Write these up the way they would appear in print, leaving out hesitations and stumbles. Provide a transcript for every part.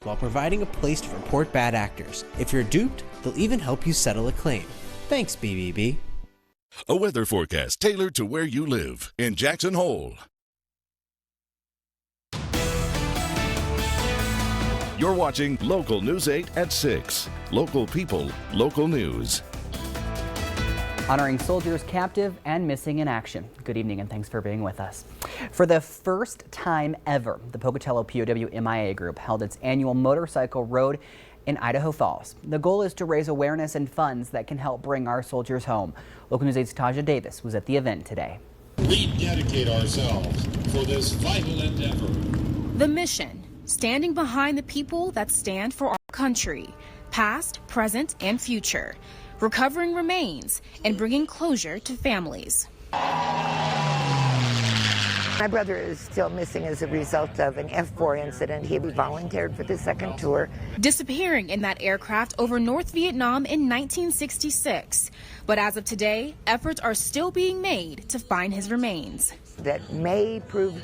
while providing a place to report bad actors. If you're duped, they'll even help you settle a claim. Thanks, BBB. A weather forecast tailored to where you live in Jackson Hole. You're watching Local News 8 at 6. Local people, local news. Honoring soldiers captive and missing in action. Good evening and thanks for being with us. For the first time ever, the Pocatello POW MIA group held its annual motorcycle road in Idaho Falls. The goal is to raise awareness and funds that can help bring our soldiers home. Local News 8's Taja Davis was at the event today. We dedicate ourselves for this vital endeavor. The mission, standing behind the people that stand for our country, past, present, and future, recovering remains and bringing closure to families. My brother is still missing as a result of an F4 incident. He volunteered for the second tour. Disappearing in that aircraft over North Vietnam in 1966. But as of today, efforts are still being made to find his remains. That may prove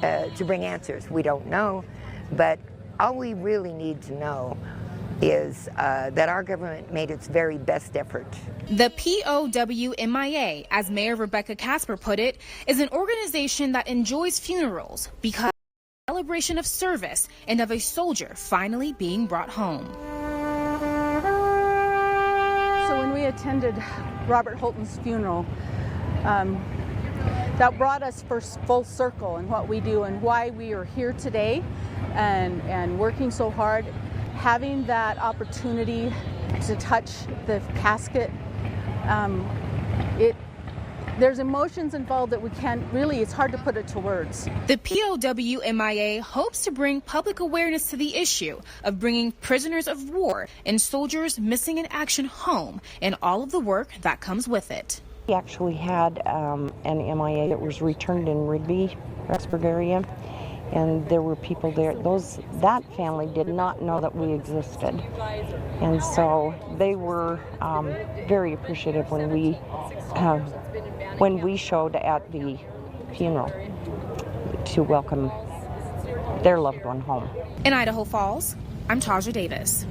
to bring answers. We don't know, but all we really need to know is that our government made its very best effort. The POW-MIA, as Mayor Rebecca Casper put it, is an organization that enjoys funerals because of the celebration of service and of a soldier finally being brought home. So when we attended Robert Holton's funeral, that brought us full circle in what we do and why we are here today and working so hard. Having that opportunity to touch the casket, there's emotions involved that we can't really, it's hard to put it to words. The POW-MIA hopes to bring public awareness to the issue of bringing prisoners of war and soldiers missing in action home and all of the work that comes with it. We actually had an MIA that was returned in Rigby, Rexburg area. And there were people there. That family did not know that we existed, and so they were very appreciative when we showed at the funeral to welcome their loved one home. In Idaho Falls, I'm Taja Davis.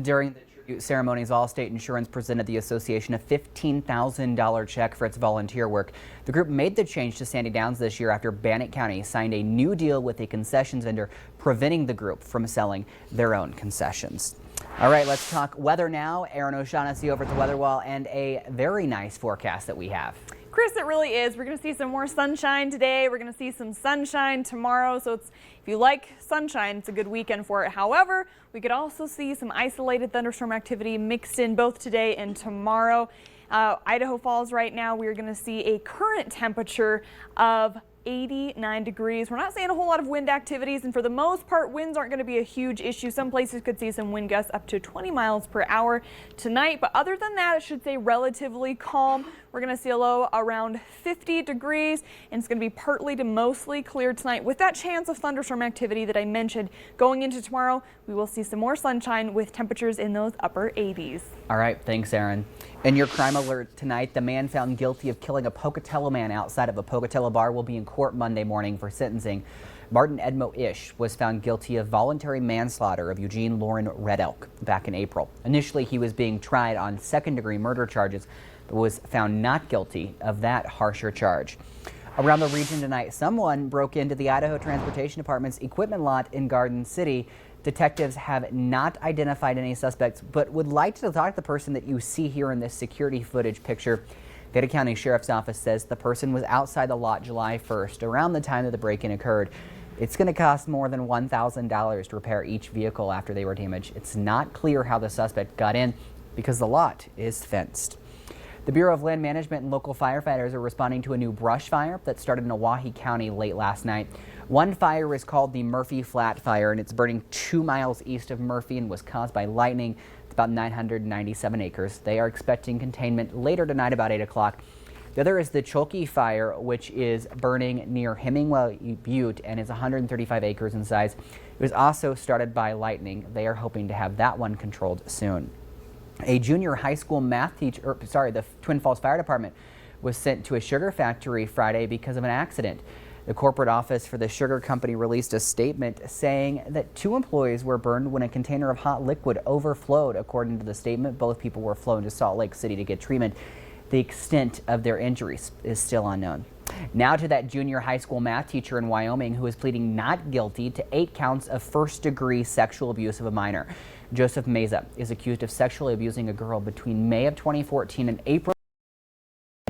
During the tribute ceremonies, Allstate Insurance presented the association a $15,000 check for its volunteer work. The group made the change to Sandy Downs this year after Bannock County signed a new deal with a concessions vendor, preventing the group from selling their own concessions. All right, let's talk weather now. Aaron O'Shaughnessy over at the Weather Wall and a very nice forecast that we have. Chris, it really is. We're going to see some more sunshine today. We're going to see some sunshine tomorrow. So if you like sunshine, it's a good weekend for it. However, we could also see some isolated thunderstorm activity mixed in both today and tomorrow. Idaho Falls right now, we're going to see a current temperature of 89 degrees. We're not seeing a whole lot of wind activities, and for the most part, winds aren't going to be a huge issue. Some places could see some wind gusts up to 20 miles per hour tonight, but other than that, it should stay relatively calm. We're going to see a low around 50 degrees, and it's going to be partly to mostly clear tonight with that chance of thunderstorm activity that I mentioned. Going into tomorrow, we will see some more sunshine with temperatures in those upper 80s. All right, thanks, Aaron. In your crime alert tonight, the man found guilty of killing a Pocatello man outside of a Pocatello bar will be in court Monday morning for sentencing. Martin Edmo Ish was found guilty of voluntary manslaughter of Eugene Lauren Red Elk back in April. Initially, he was being tried on second-degree murder charges, but was found not guilty of that harsher charge. Around the region tonight, someone broke into the Idaho Transportation Department's equipment lot in Garden City. Detectives have not identified any suspects, but would like to talk to the person that you see here in this security footage picture. Ada County Sheriff's Office says the person was outside the lot July 1st, around the time that the break-in occurred. It's going to cost more than $1,000 to repair each vehicle after they were damaged. It's not clear how the suspect got in because the lot is fenced. The Bureau of Land Management and local firefighters are responding to a new brush fire that started in Owyhee County late last night. One fire is called the Murphy Flat Fire, and it's burning 2 miles east of Murphy and was caused by lightning. It's about 997 acres. They are expecting containment later tonight about 8 o'clock. The other is the Cholky Fire, which is burning near Hemingway Butte and is 135 acres in size. It was also started by lightning. They are hoping to have that one controlled soon. A junior high school math teacher, the Twin Falls Fire Department was sent to a sugar factory Friday because of an accident. The corporate office for the sugar company released a statement saying that 2 employees were burned when a container of hot liquid overflowed. According to the statement, both people were flown to Salt Lake City to get treatment. The extent of their injuries is still unknown. Now to that junior high school math teacher in Wyoming who is pleading not guilty to 8 counts of first-degree sexual abuse of a minor. Joseph Meza is accused of sexually abusing a girl between May of 2014 and April.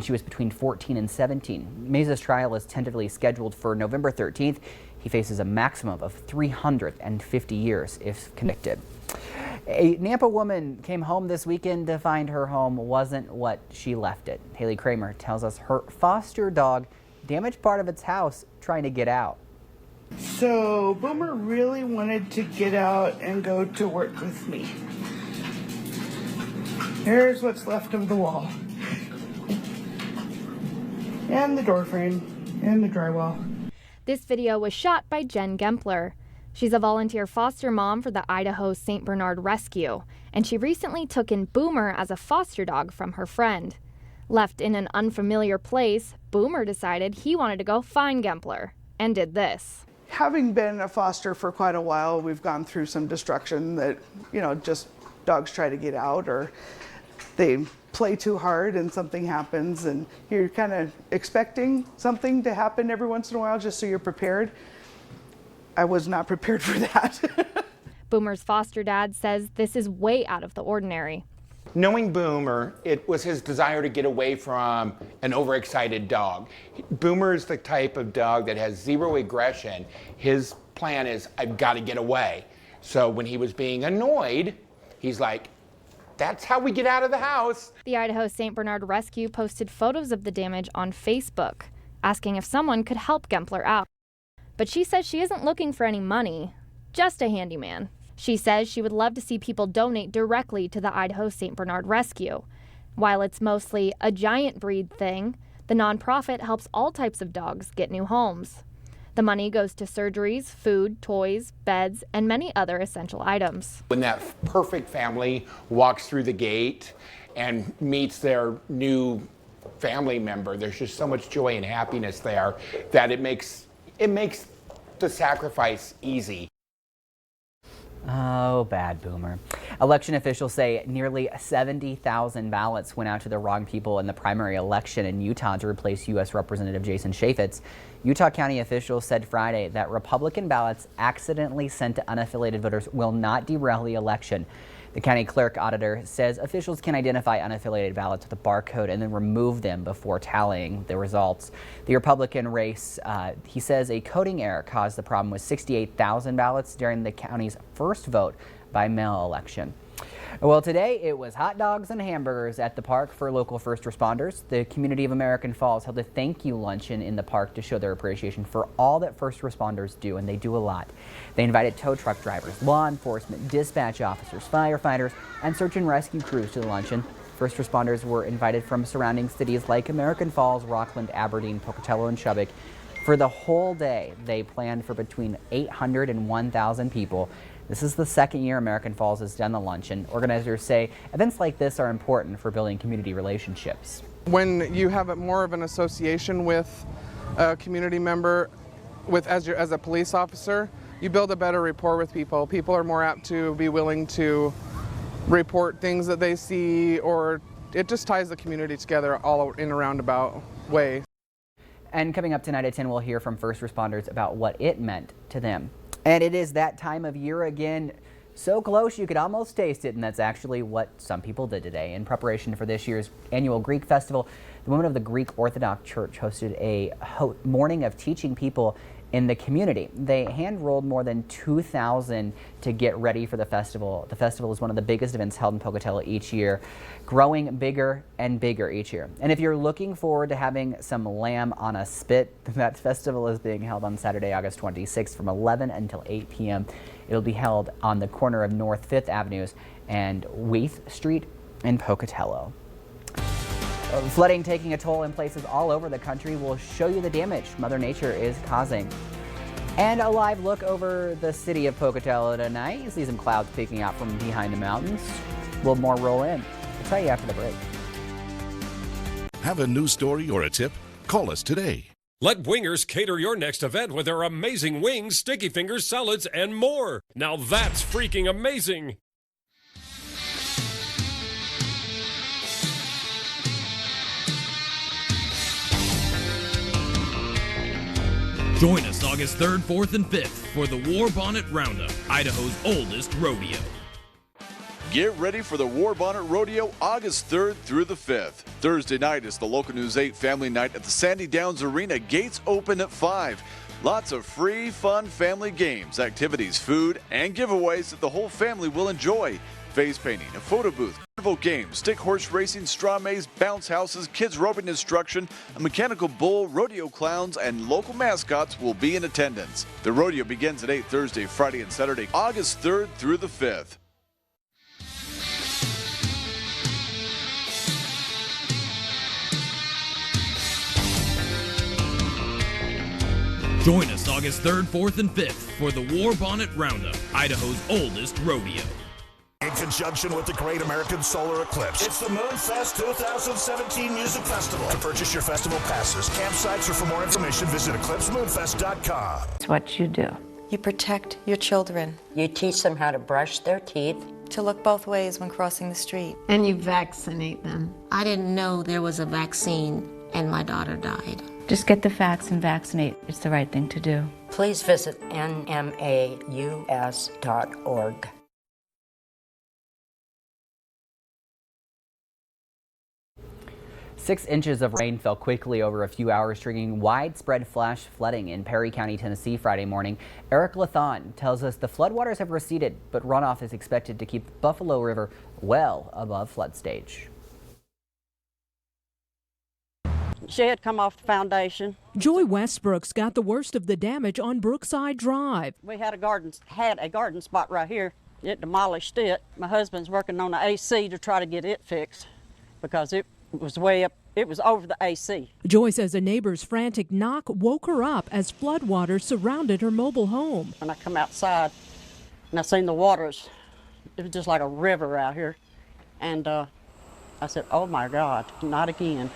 She was between 14 and 17. Meza's trial is tentatively scheduled for November 13th. He faces a maximum of 350 years if convicted. A Nampa woman came home this weekend to find her home wasn't what she left it. Haley Kramer tells us her foster dog damaged part of its house trying to get out. So Boomer really wanted to get out and go to work with me. Here's what's left of the wall. And the door frame and the drywall. This video was shot by Jen Gempler. She's a volunteer foster mom for the Idaho St. Bernard Rescue, and she recently took in Boomer as a foster dog from her friend. Left in an unfamiliar place, Boomer decided he wanted to go find Gempler, and did this. Having been a foster for quite a while, we've gone through some destruction that, just dogs try to get out, or they play too hard and something happens, and you're kind of expecting something to happen every once in a while just so you're prepared. I was not prepared for that. Boomer's foster dad says this is way out of the ordinary. Knowing Boomer, it was his desire to get away from an overexcited dog. Boomer is the type of dog that has zero aggression. His plan is, I've got to get away. So when he was being annoyed, he's like, that's how we get out of the house. The Idaho St. Bernard Rescue posted photos of the damage on Facebook, asking if someone could help Gempler out. But she says she isn't looking for any money, just a handyman. She says she would love to see people donate directly to the Idaho St. Bernard Rescue. While it's mostly a giant breed thing, the nonprofit helps all types of dogs get new homes. The money goes to surgeries, food, toys, beds, and many other essential items. When that perfect family walks through the gate and meets their new family member, there's just so much joy and happiness there that it makes the sacrifice easy. Oh, bad Boomer. Election officials say nearly 70,000 ballots went out to the wrong people in the primary election in Utah to replace U.S. Representative Jason Chaffetz. Utah County officials said Friday that Republican ballots accidentally sent to unaffiliated voters will not derail the election. The county clerk auditor says officials can identify unaffiliated ballots with a barcode and then remove them before tallying the results. The Republican race, he says a coding error caused the problem with 68,000 ballots during the county's first vote by mail election. Well, today it was hot dogs and hamburgers at the park for local first responders. The community of American Falls held a thank you luncheon in the park to show their appreciation for all that first responders do, and they do a lot. They invited tow truck drivers, law enforcement, dispatch officers, firefighters, and search and rescue crews to the luncheon. First responders were invited from surrounding cities like American Falls, Rockland, Aberdeen, Pocatello, and Chubbuck. For the whole day, they planned for between 800 and 1,000 people. This is the second year American Falls has done the luncheon. Organizers say events like this are important for building community relationships. When you have more of an association with a community member, as a police officer, you build a better rapport with people. People are more apt to be willing to report things that they see, or it just ties the community together all in a roundabout way. And coming up tonight at 10, we'll hear from first responders about what it meant to them. And it is that time of year again, so close you could almost taste it, and that's actually what some people did today. In preparation for this year's annual Greek festival, the women of the Greek Orthodox Church hosted a morning of teaching people in the community. They hand-rolled more than 2,000 to get ready for the festival. The festival is one of the biggest events held in Pocatello each year, growing bigger and bigger each year. And if you're looking forward to having some lamb on a spit, that festival is being held on Saturday, August 26th from 11 until 8 p.m. It'll be held on the corner of North 5th Avenues and Waith Street in Pocatello. Flooding taking a toll in places all over the country. Will show you the damage Mother Nature is causing. And a live look over the city of Pocatello tonight. You see some clouds peeking out from behind the mountains. A little more roll in. I'll tell you after the break. Have a news story or a tip? Call us today. Let Wingers cater your next event with their amazing wings, sticky fingers, salads, and more. Now that's freaking amazing. Join us August 3rd, 4th, and 5th for the War Bonnet Roundup, Idaho's oldest rodeo. Get ready for the War Bonnet Rodeo August 3rd through the 5th. Thursday night is the Local News 8 Family Night at the Sandy Downs Arena. Gates open at 5. Lots of free, fun family games, activities, food, and giveaways that the whole family will enjoy. Face painting, a photo booth, carnival games, stick horse racing, straw maze, bounce houses, kids roping instruction, a mechanical bull, rodeo clowns, and local mascots will be in attendance. The rodeo begins at 8 Thursday, Friday, and Saturday, August 3rd through the 5th. Join us August 3rd, 4th, and 5th for the War Bonnet Roundup, Idaho's oldest rodeo. In conjunction with the Great American Solar Eclipse, it's the Moonfest 2017 Music Festival. To purchase your festival passes, campsites, or for more information, visit eclipsemoonfest.com. It's what you do. You protect your children. You teach them how to brush their teeth. To look both ways when crossing the street. And you vaccinate them. I didn't know there was a vaccine, and my daughter died. Just get the facts and vaccinate. It's the right thing to do. Please visit nmaus.org. Six inches of rain fell quickly over a few hours, triggering widespread flash flooding in Perry County, Tennessee Friday morning. Eric Lathon tells us the floodwaters have receded, but runoff is expected to keep the Buffalo River well above flood stage. She had come off the foundation. Joy Westbrook's got the worst of the damage on Brookside Drive. We had a garden spot right here. It demolished it. My husband's working on the AC to try to get it fixed because it was way up. It was over the AC. Joy says a neighbor's frantic knock woke her up as floodwaters surrounded her mobile home. When I come outside and I seen the waters, it was just like a river out here. And I said, oh my God, not again.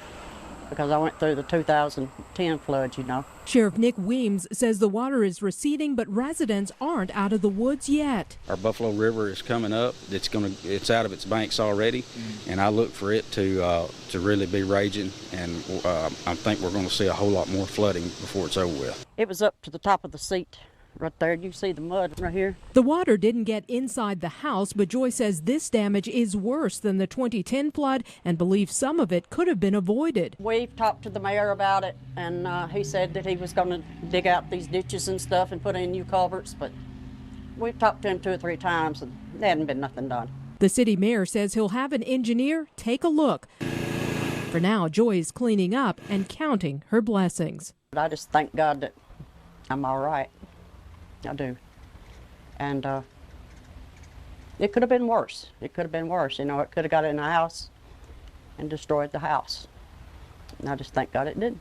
Because I went through the 2010 flood, you know. Sheriff Nick Weems says the water is receding, but residents aren't out of the woods yet. Our Buffalo River is coming up. It's out of its banks already, and I look for it to really be raging, and I think we're going to see a whole lot more flooding before it's over with. It was up to the top of the seat. Right there, you see the mud right here. The water didn't get inside the house, but Joy says this damage is worse than the 2010 flood and believes some of it could have been avoided. We've talked to the mayor about it, and he said that he was going to dig out these ditches and stuff and put in new culverts, but we've talked to him 2 or 3 times, and there hadn't been nothing done. The city mayor says he'll have an engineer take a look. For now, Joy is cleaning up and counting her blessings. I just thank God that I'm all right. I do. And it could have been worse. It could have been worse. You know, it could have got in the house and destroyed the house. And I just thank God it didn't.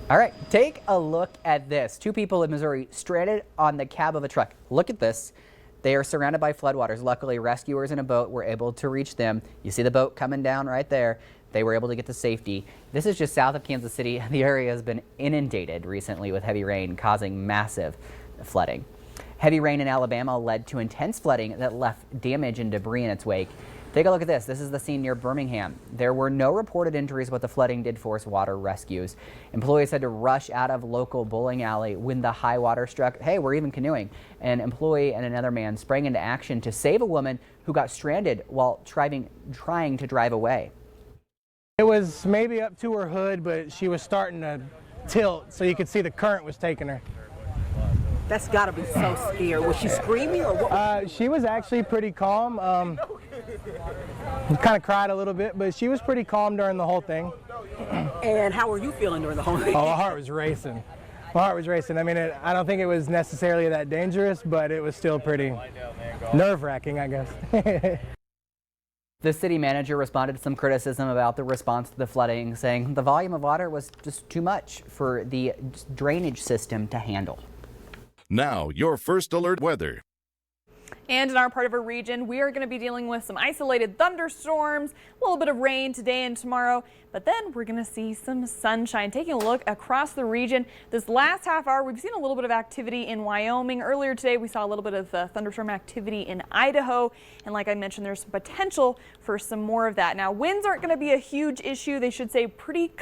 All right, take a look at this. 2 people in Missouri stranded on the cab of a truck. Look at this. They are surrounded by floodwaters. Luckily, rescuers in a boat were able to reach them. You see the boat coming down right there. They were able to get to safety. This is just south of Kansas City. The area has been inundated recently with heavy rain, causing massive flooding. Heavy rain in Alabama led to intense flooding that left damage and debris in its wake. Take a look at this. This is the scene near Birmingham. There were no reported injuries, but the flooding did force water rescues. Employees had to rush out of local bowling alley when the high water struck. Hey, we're even canoeing. An employee and another man sprang into action to save a woman who got stranded while trying to drive away. It was maybe up to her hood, but she was starting to tilt, so you could see the current was taking her. That's got to be so scary. Was she screaming or what? She was actually pretty calm. Kind of cried a little bit, but she was pretty calm during the whole thing. And how were you feeling during the whole thing? Oh, my heart was racing. My heart was racing. I mean, I don't think it was necessarily that dangerous, but it was still pretty nerve-wracking, I guess. The city manager responded to some criticism about the response to the flooding, saying the volume of water was just too much for the drainage system to handle. Now, your first alert weather. And in our part of our region, we are going to be dealing with some isolated thunderstorms, a little bit of rain today and tomorrow, but then we're going to see some sunshine. Taking a look across the region, this last half hour, we've seen a little bit of activity in Wyoming. Earlier today, we saw a little bit of thunderstorm activity in Idaho. And like I mentioned, there's some potential for some more of that. Now, winds aren't going to be a huge issue. They should stay pretty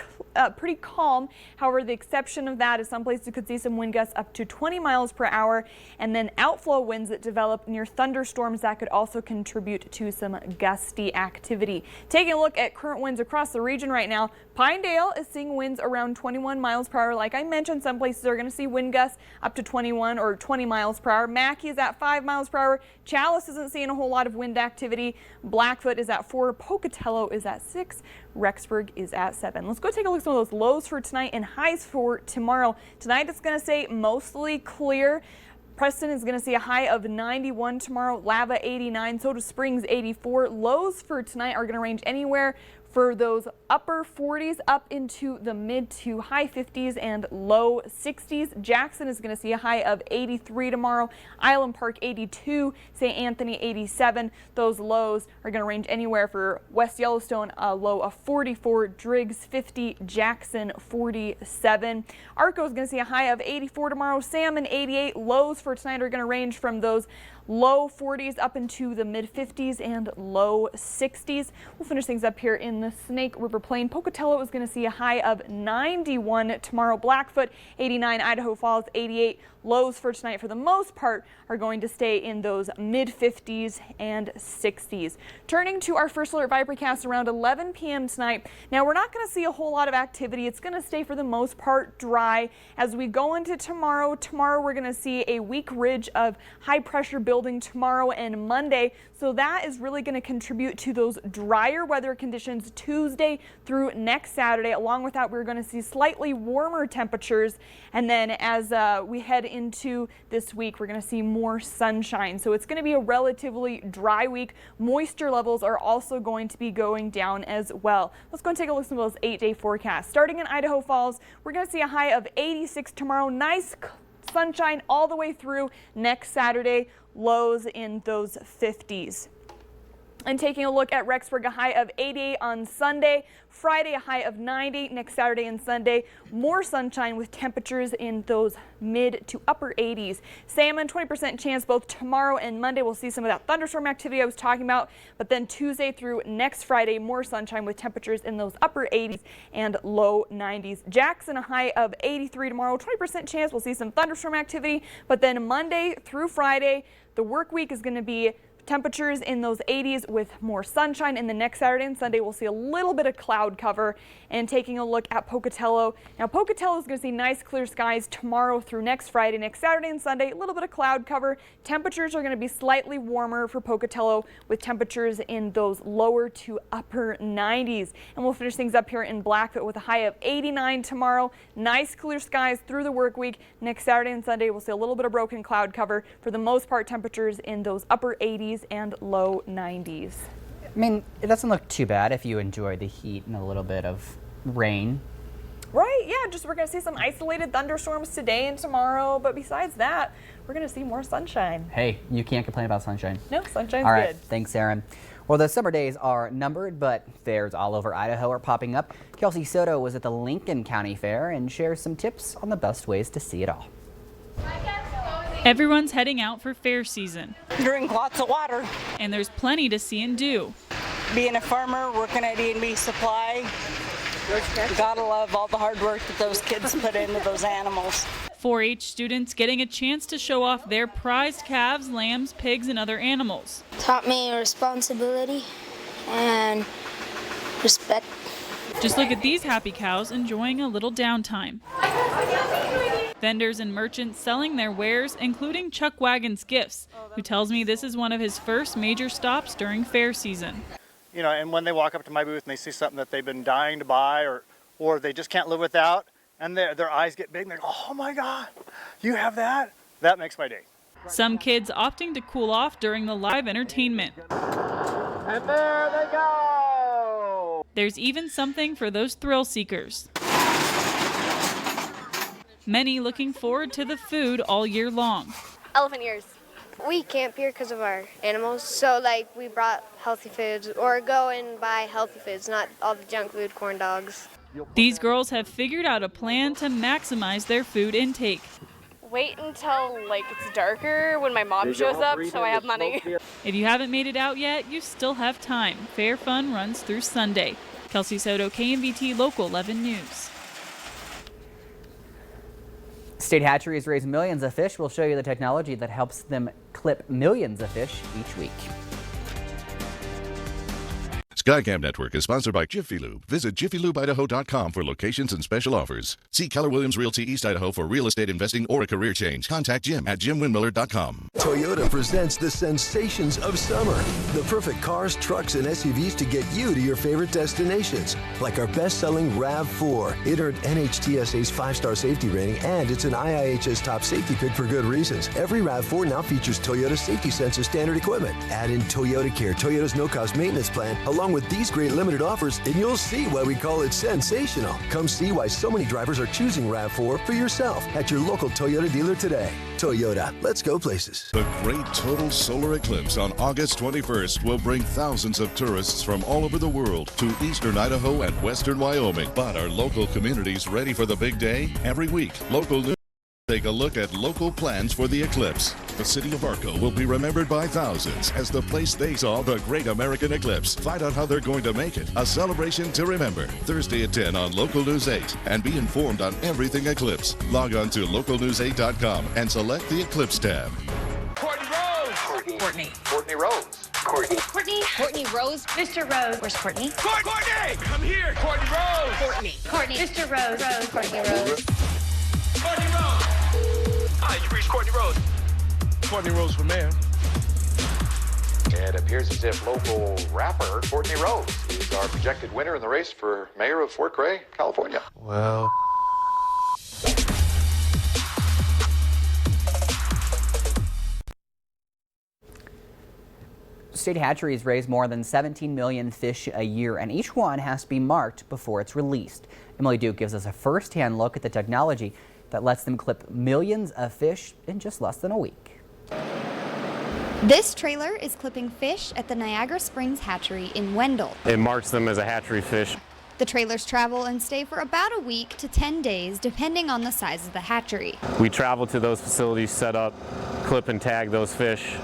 calm. However, the exception of that is some places you could see some wind gusts up to 20 miles per hour, and then outflow winds that develop near thunderstorms that could also contribute to some gusty activity. Taking a look at current winds across the region right now, Pinedale is seeing winds around 21 miles per hour. Like I mentioned, some places are going to see wind gusts up to 21 or 20 miles per hour. Mackey is at 5 miles per hour. Chalice isn't seeing a whole lot of wind activity. Blackfoot is at 4. Pocatello is at 6. Rexburg is at 7. Let's go take a look at some of those lows for tonight and highs for tomorrow. Tonight it's going to stay mostly clear. Preston is going to see a high of 91 tomorrow, Lava 89, Soda Springs 84. Lows for tonight are going to range anywhere for those upper 40s up into the mid to high 50s and low 60s. Jackson is going to see a high of 83 tomorrow. Island Park 82, St. Anthony 87. Those lows are going to range anywhere for West Yellowstone, a low of 44, Driggs 50, Jackson 47. Arco is going to see a high of 84 tomorrow. Salmon 88. Lows for tonight are going to range from those low 40s up into the mid 50s and low 60s. We'll finish things up here in the Snake River Plain. Pocatello is going to see a high of 91 tomorrow. Blackfoot 89, Idaho Falls 88. Lows for tonight for the most part are going to stay in those mid 50s and 60s. Turning to our first alert vipercast around 11 p.m. tonight. Now we're not going to see a whole lot of activity. It's going to stay for the most part dry. As we go into tomorrow, we're going to see a weak ridge of high pressure building tomorrow and Monday. So that is really going to contribute to those drier weather conditions Tuesday through next Saturday. Along with that, we're going to see slightly warmer temperatures. And then as we head into this week, we're going to see more sunshine. So it's going to be a relatively dry week. Moisture levels are also going to be going down as well. Let's go and take a look at some of those 8-day forecasts. Starting in Idaho Falls, we're going to see a high of 86 tomorrow. Nice sunshine all the way through next Saturday. Lows in those 50s. And taking a look at Rexburg, a high of 88 on Sunday. Friday, a high of 90. Next Saturday and Sunday, more sunshine with temperatures in those mid to upper 80s. Salmon, 20% chance both tomorrow and Monday. We'll see some of that thunderstorm activity I was talking about. But then Tuesday through next Friday, more sunshine with temperatures in those upper 80s and low 90s. Jackson, a high of 83 tomorrow. 20% chance we'll see some thunderstorm activity. But then Monday through Friday, the work week is going to be temperatures in those 80s with more sunshine. And the next Saturday and Sunday, we'll see a little bit of cloud cover. And taking a look at Pocatello. Now, Pocatello is going to see nice clear skies tomorrow through next Friday. Next Saturday and Sunday, a little bit of cloud cover. Temperatures are going to be slightly warmer for Pocatello with temperatures in those lower to upper 90s. And we'll finish things up here in Blackfoot with a high of 89 tomorrow. Nice clear skies through the work week. Next Saturday and Sunday, we'll see a little bit of broken cloud cover. For the most part, temperatures in those upper 80s and low 90s. I mean, it doesn't look too bad if you enjoy the heat and a little bit of rain. Right, yeah, just we're going to see some isolated thunderstorms today and tomorrow, but besides that, we're going to see more sunshine. Hey, you can't complain about sunshine. No, sunshine's all right, good. Thanks, Aaron. Well, the summer days are numbered, but fairs all over Idaho are popping up. Kelsey Soto was at the Lincoln County Fair and shares some tips on the best ways to see it all. Everyone's heading out for fair season. Drink lots of water. And there's plenty to see and do. Being a farmer, working at E&B Supply, gotta love all the hard work that those kids put into those animals. 4-H students getting a chance to show off their prized calves, lambs, pigs, and other animals. Taught me responsibility and respect. Just look at these happy cows enjoying a little downtime. Vendors and merchants selling their wares, including Chuck Wagon's Gifts, who tells me this is one of his first major stops during fair season. You know, and when they walk up to my booth and they see something that they've been dying to buy or they just can't live without, and their eyes get big and they go, oh my God, you have that? That makes my day. Some kids opting to cool off during the live entertainment. And there they go! There's even something for those thrill seekers. Many looking forward to the food all year long. Elephant ears. We camp here because of our animals, so like we brought healthy foods or go and buy healthy foods, not all the junk food, corn dogs. These girls have figured out a plan to maximize their food intake. Wait until like it's darker when my mom shows up so I have money. If you haven't made it out yet, you still have time. Fair Fun runs through Sunday. Kelsey Soto, KMVT Local 11 News. State hatcheries raise millions of fish. We'll show you the technology that helps them clip millions of fish each week. SkyCam Network is sponsored by Jiffy Lube. Visit jiffylubeIdaho.com for locations and special offers. See Keller Williams Realty East Idaho for real estate investing or a career change. Contact Jim at jimwindmiller.com. Toyota presents the sensations of summer. The perfect cars, trucks, and SUVs to get you to your favorite destinations. Like our best-selling RAV4. It earned NHTSA's 5-star safety rating, and it's an IIHS top safety pick for good reasons. Every RAV4 now features Toyota Safety Sensor standard equipment. Add in Toyota Care, Toyota's no-cost maintenance plan, along with these great limited offers, and you'll see why we call it sensational. Come see why so many drivers are choosing RAV4 for yourself at your local Toyota dealer today. Toyota, let's go places. The Great Total Solar Eclipse on August 21st will bring thousands of tourists from all over the world to eastern Idaho and western Wyoming. But are local communities ready for the big day? Every week, local news take a look at local plans for the eclipse. The city of Arco will be remembered by thousands as the place they saw the Great American Eclipse. Find out how they're going to make it a celebration to remember. Thursday at 10 on Local News 8. And be informed on everything eclipse. Log on to localnews8.com and select the Eclipse tab. Courtney Rose. Courtney. Courtney Rose. Courtney. Courtney. Courtney Rose. Mr. Rose. Where's Courtney? Courtney! Come here. Courtney Rose. Courtney. Courtney. Mr. Rose. Rose. Courtney Rose. Courtney Rose. Hi, you reached Courtney Rose. Courtney Rose for mayor. It appears as if local rapper Courtney Rose is our projected winner in the race for mayor of Fort Gray, California. Well. State hatcheries raise more than 17 million fish a year, and each one has to be marked before it's released. Emily Duke gives us a first-hand look at the technology that lets them clip millions of fish in just less than a week. This trailer is clipping fish at the Niagara Springs Hatchery in Wendell. It marks them as a hatchery fish. The trailers travel and stay for about a week to 10 days, depending on the size of the hatchery. We travel to those facilities, set up, clip and tag those fish,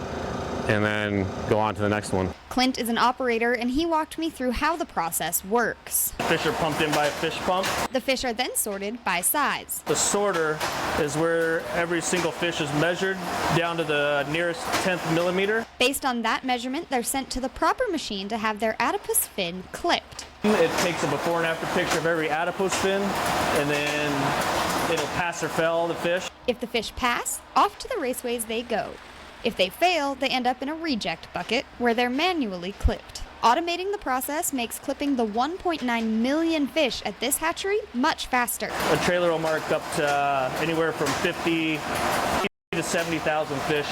and then go on to the next one. Clint is an operator, and he walked me through how the process works. Fish are pumped in by a fish pump. The fish are then sorted by size. The sorter is where every single fish is measured down to the nearest 10th millimeter. Based on that measurement, they're sent to the proper machine to have their adipose fin clipped. It takes a before and after picture of every adipose fin, and then it'll pass or fail the fish. If the fish pass, off to the raceways they go. If they fail, they end up in a reject bucket where they're manually clipped. Automating the process makes clipping the 1.9 million fish at this hatchery much faster. A trailer will mark up to anywhere from 50 to 70,000 fish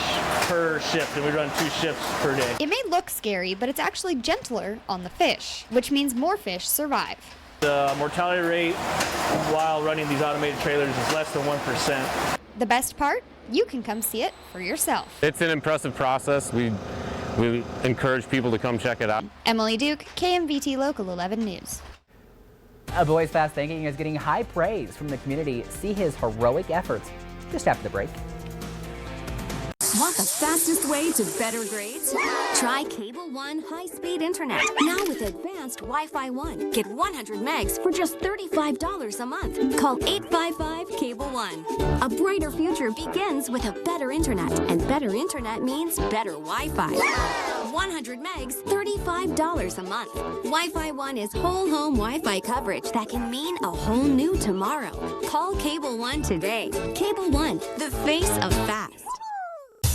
per shift, and we run 2 shifts per day. It may look scary, but it's actually gentler on the fish, which means more fish survive. The mortality rate while running these automated trailers is less than 1%. The best part? You can come see it for yourself. It's an impressive process. We encourage people to come check it out. Emily Duke, KMVT Local 11 News. A boy's fast thinking is getting high praise from the community. See his heroic efforts just after the break. Want the fastest way to better grades? Try Cable One high-speed internet. Now with advanced Wi-Fi 1. Get 100 megs for just $35 a month. Call 855-CABLE-1. A brighter future begins with a better internet. And better internet means better Wi-Fi. 100 megs, $35 a month. Wi-Fi 1 is whole home Wi-Fi coverage that can mean a whole new tomorrow. Call Cable One today. Cable One, the face of fast.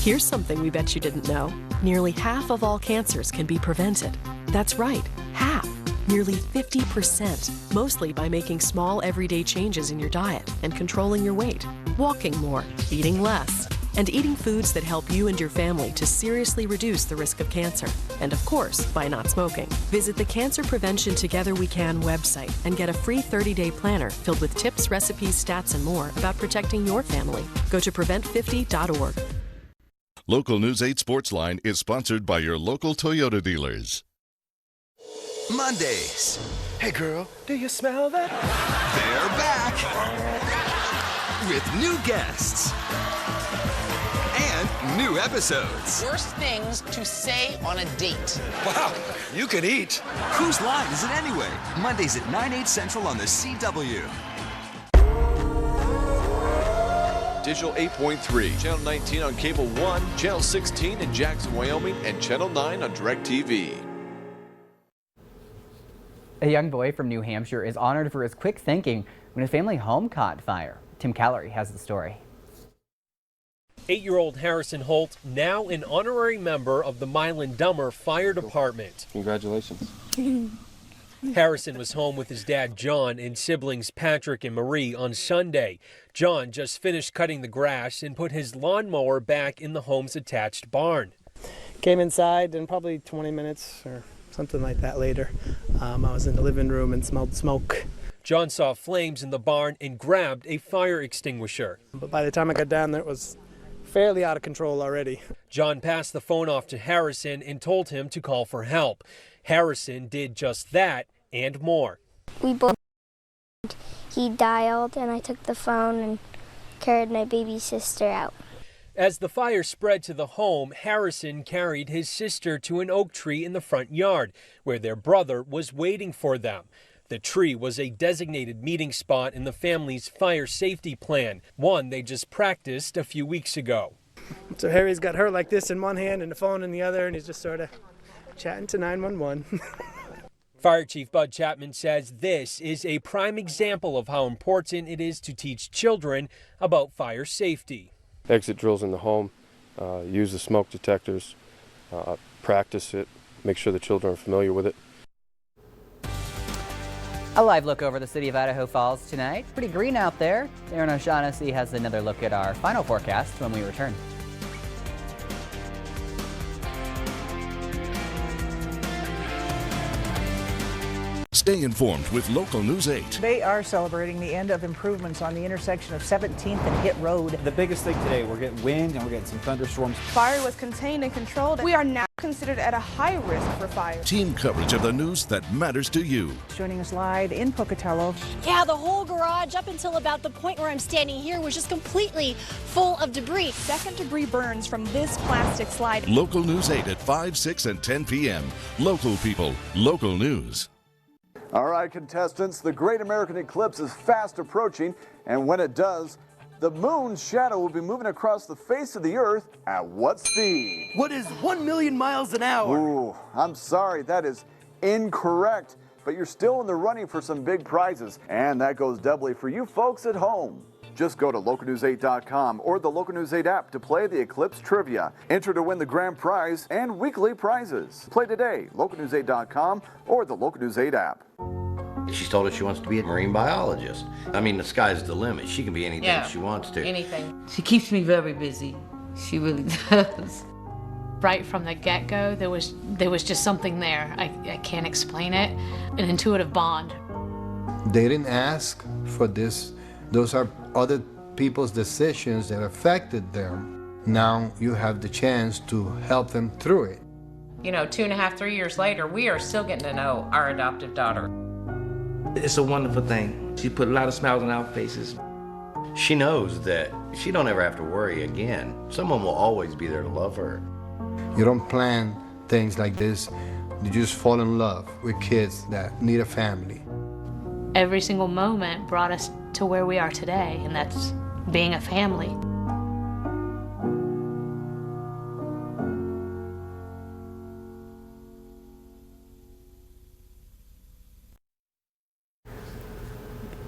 Here's something we bet you didn't know. Nearly half of all cancers can be prevented. That's right, half. Nearly 50%, mostly by making small everyday changes in your diet and controlling your weight, walking more, eating less, and eating foods that help you and your family to seriously reduce the risk of cancer. And of course, by not smoking. Visit the Cancer Prevention Together We Can website and get a free 30-day planner filled with tips, recipes, stats, and more about protecting your family. Go to prevent50.org. Local News 8 Sportsline is sponsored by your local Toyota dealers. Mondays. Hey girl, do you smell that? They're back with new guests and new episodes. Worst things to say on a date. Wow, you could eat. Whose line is it anyway? Mondays at 9/8 Central on the CW. Digital 8.3, Channel 19 on Cable 1, Channel 16 in Jackson, Wyoming, and Channel 9 on DirecTV. A young boy from New Hampshire is honored for his quick thinking when a family home caught fire. Tim Callery has the story. 8-year-old Harrison Holt, now an honorary member of the Milan Dummer Fire Department. Congratulations. Harrison was home with his dad John and siblings Patrick and Marie on Sunday. John just finished cutting the grass and put his lawnmower back in the home's attached barn. Came inside and probably 20 minutes or something like that later. I was in the living room and smelled smoke. John saw flames in the barn and grabbed a fire extinguisher. But by the time I got down there, it was fairly out of control already. John passed the phone off to Harrison and told him to call for help. Harrison did just that and more. We both, he dialed and I took the phone and carried my baby sister out. As the fire spread to the home, Harrison carried his sister to an oak tree in the front yard where their brother was waiting for them. The tree was a designated meeting spot in the family's fire safety plan, one they just practiced a few weeks ago. So Harry's got her like this in one hand and the phone in the other, and he's just sort of chatting to 911. Fire Chief Bud Chapman says this is a prime example of how important it is to teach children about fire safety. Exit drills in the home, use the smoke detectors, practice it, make sure the children are familiar with it. A live look over the city of Idaho Falls tonight. Pretty green out there. Aaron O'Shaughnessy has another look at our final forecast when we return. Stay informed with Local News 8. They are celebrating the end of improvements on the intersection of 17th and Hit Road. The biggest thing today, we're getting wind and we're getting some thunderstorms. Fire was contained and controlled. We are now considered at a high risk for fire. Team coverage of the news that matters to you. Joining us live in Pocatello. Yeah, the whole garage up until about the point where I'm standing here was just completely full of debris. Second degree burns from this plastic slide. Local News 8 at 5, 6, and 10 p.m. Local people, local news. All right, contestants, the Great American Eclipse is fast approaching, and when it does, the moon's shadow will be moving across the face of the Earth at what speed? What is 1 million miles an hour? Ooh, I'm sorry, that is incorrect, but you're still in the running for some big prizes, and that goes doubly for you folks at home. Just go to localnews8.com or the Local News 8 app to play the Eclipse Trivia. Enter to win the grand prize and weekly prizes. Play today, localnews8.com or the Local News 8 app. She's told us she wants to be a marine biologist. I mean, the sky's the limit. She can be anything she wants to. Anything. She keeps me very busy. She really does. Right from the get-go, there was just something there. I can't explain it. An intuitive bond. They didn't ask for this. Those are other people's decisions that affected them. Now you have the chance to help them through it. You know, 2.5, 3 years later, we are still getting to know our adoptive daughter. It's a wonderful thing. She put a lot of smiles on our faces. She knows that she don't ever have to worry again. Someone will always be there to love her. You don't plan things like this. You just fall in love with kids that need a family. Every single moment brought us to where we are today, and that's being a family.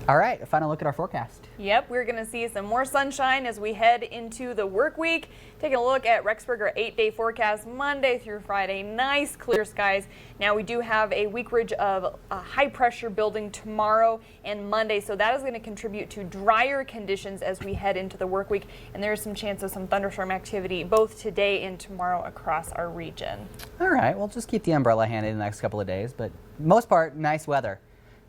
All right, a final look at our forecast. Yep, we're going to see some more sunshine as we head into the work week. Taking a look at Rexburg, our 8-day forecast, Monday through Friday. Nice clear skies. Now we do have a weak ridge of high pressure building tomorrow and Monday, so that is going to contribute to drier conditions as we head into the work week. And there is some chance of some thunderstorm activity both today and tomorrow across our region. All right, we'll just keep the umbrella handy the next couple of days, but most part, nice weather.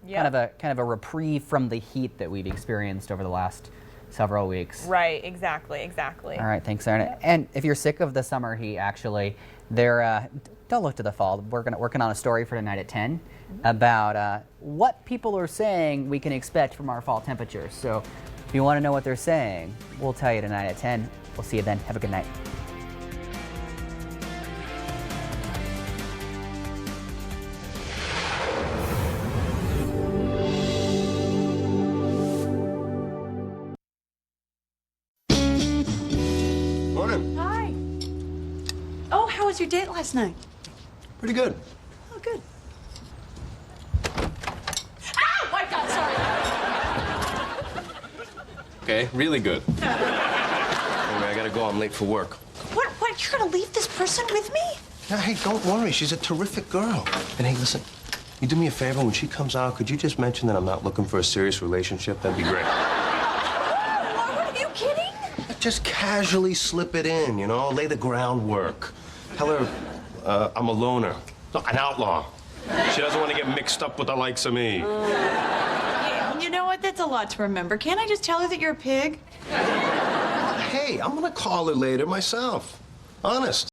Yep. Kind of a reprieve from the heat that we've experienced over the last several weeks. Right, exactly. All right, thanks, Aaron. And if you're sick of the summer heat, actually, don't look to the fall. We're working on a story for tonight at 10 about what people are saying we can expect from our fall temperatures. So if you want to know what they're saying, we'll tell you tonight at 10. We'll see you then. Have a good night. Morning. Hi. Oh, how was your date last night? Pretty good. Oh, good. Oh, my God, sorry. Okay, really good. Anyway, I gotta go. I'm late for work. What? You're gonna leave this person with me? Now, hey, don't worry. She's a terrific girl. And hey, listen, you do me a favor. When she comes out, could you just mention that I'm not looking for a serious relationship? That'd be great. Are you kidding? Just casually slip it in, you know? Lay the groundwork. Tell her I'm a loner. No, an outlaw. She doesn't want to get mixed up with the likes of me. You know what? That's a lot to remember. Can't I just tell her that you're a pig? Hey, I'm gonna call her later myself. Honest.